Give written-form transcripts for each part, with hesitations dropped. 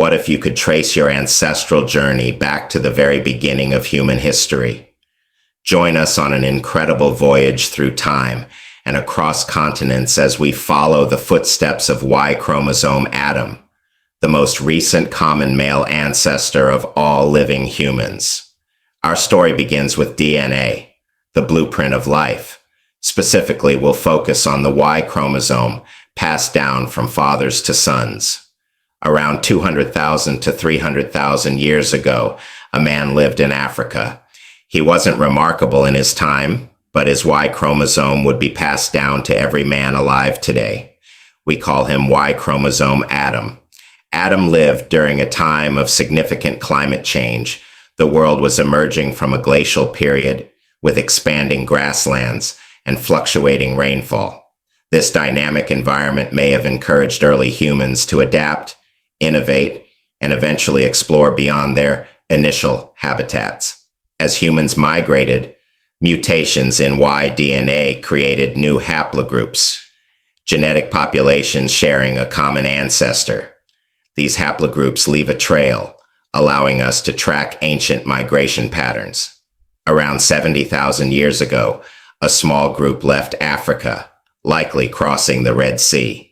What if you could trace your ancestral journey back to the very beginning of human history? Join us on an incredible voyage through time and across continents as we follow the footsteps of Y-chromosome Adam, the most recent common male ancestor of all living humans. Our story begins with DNA, the blueprint of life. Specifically, we'll focus on the Y chromosome passed down from fathers to sons. Around 200,000 to 300,000 years ago, a man lived in Africa. He wasn't remarkable in his time, but his Y chromosome would be passed down to every man alive today. We call him Y chromosome Adam. Adam lived during a time of significant climate change. The world was emerging from a glacial period with expanding grasslands and fluctuating rainfall. This dynamic environment may have encouraged early humans to adapt, innovate, and eventually explore beyond their initial habitats. As humans migrated, mutations in Y DNA created new haplogroups, genetic populations sharing a common ancestor. These haplogroups leave a trail, allowing us to track ancient migration patterns. Around 70,000 years ago, a small group left Africa, likely crossing the Red Sea.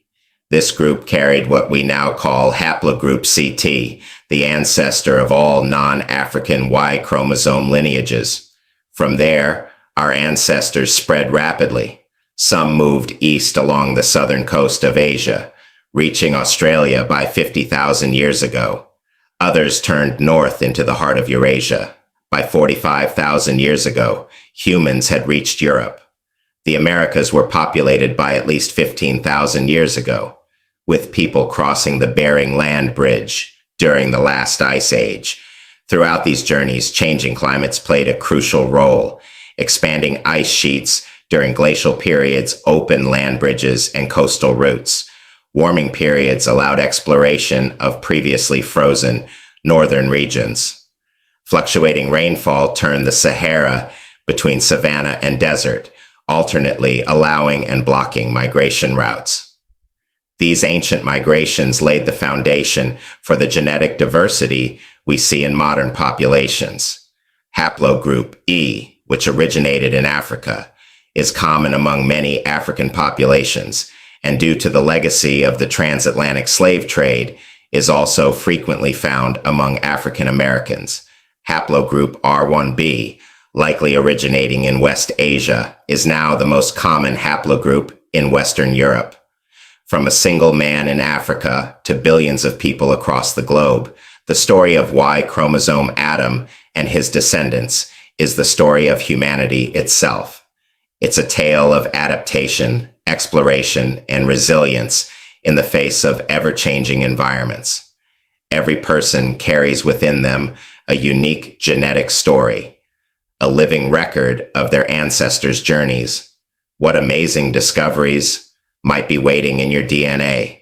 This group carried what we now call haplogroup CT, the ancestor of all non-African Y chromosome lineages. From there, our ancestors spread rapidly. Some moved east along the southern coast of Asia, reaching Australia by 50,000 years ago. Others turned north into the heart of Eurasia. By 45,000 years ago, humans had reached Europe. The Americas were populated by at least 15,000 years ago, with people crossing the Bering Land Bridge during the last ice age. Throughout these journeys, changing climates played a crucial role. Expanding ice sheets during glacial periods opened land bridges and coastal routes. Warming periods allowed exploration of previously frozen northern regions. Fluctuating rainfall turned the Sahara between savanna and desert, alternately allowing and blocking migration routes. These ancient migrations laid the foundation for the genetic diversity we see in modern populations. Haplogroup E, which originated in Africa, is common among many African populations, and due to the legacy of the transatlantic slave trade, is also frequently found among African Americans. Haplogroup R1b, likely originating in West Asia, is now the most common haplogroup in Western Europe. From a single man in Africa to billions of people across the globe, the story of Y chromosome Adam and his descendants is the story of humanity itself. It's a tale of adaptation, exploration, and resilience in the face of ever-changing environments. Every person carries within them a unique genetic story, a living record of their ancestors' journeys. What amazing discoveries might be waiting in your DNA.